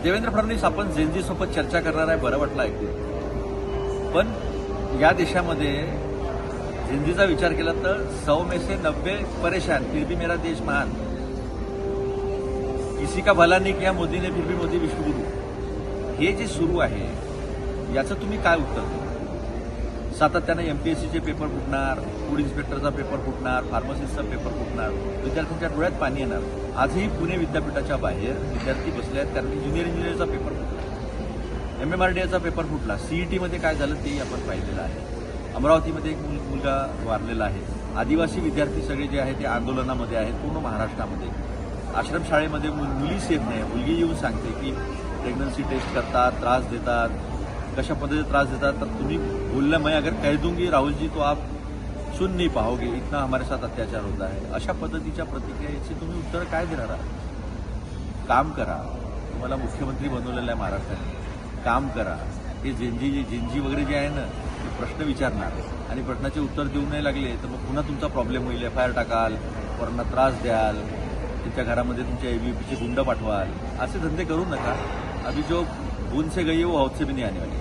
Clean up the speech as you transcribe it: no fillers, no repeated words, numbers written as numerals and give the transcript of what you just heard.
देवेंद्र फडणवीस आपण जेनजी सोबत चर्चा करणार आहे, बरं वाटलं ऐकून. पण या देशामध्ये जेनजीचा विचार केला तर 100 में से 90 परेशान, फिर भी मेरा देश महान. किसी का भला नहीं किया मोदी ने, फिर भी मोदी विश्वगुरु. हे जे सुरू आहे याचं तुम्ही काय उत्तर द्या? सातत्यानं एमपीएससीचे पेपर फुटणार, फूड इन्स्पेक्टरचा पेपर फुटणार, फार्मसिस्टचा पेपर फुटणार, विद्यार्थ्यांच्या डोळ्यात पाणी येणार. आजही पुणे विद्यापीठाच्या बाहेर विद्यार्थी बसले आहेत कारण की ज्युनियर इंजिनिअरचा पेपर फुटला, MMRDAचा पेपर फुटला. सीईटीमध्ये काय झालं तेही आपण पाहिलेलं आहे. अमरावतीमध्ये एक मुलगा वारलेला आहे. आदिवासी विद्यार्थी सगळे जे आहेत ते आंदोलनामध्ये आहेत पूर्ण महाराष्ट्रामध्ये. आश्रमशाळेमध्ये मुली सेफ नाही. मुलगी येऊन सांगते की प्रेग्नन्सी टेस्ट करतात, त्रास देतात. कशा पद्धतीने त्रास देतात तर तुम्ही बोलना, मैं अगर कह दूंगी राहुल जी तो आप सुन नहीं पाओगे, इतना हमारे साथ अत्याचार होता है. अशा पद्धतीच्या प्रतिक्रियेची तुम्ही उत्तर काय देणार आहात? काम करा. तुम्हाला मुख्यमंत्री बनवलेलं आहे महाराष्ट्राने. काम करा. हे जेनजी वगैरे जे आहे ना ते प्रश्न विचारणार आणि प्रश्नाचे उत्तर देऊ नाही लागले तर मग पुन्हा तुमचा प्रॉब्लेम होईल. FIR टाकाल, पोरांना त्रास द्याल, त्यांच्या घरामध्ये तुमच्या ABVPचे गुंड पाठवाल. असे धंदे करू नका. अभी जो बूंद से गई है वो हौद से भी नहीं आने वाली.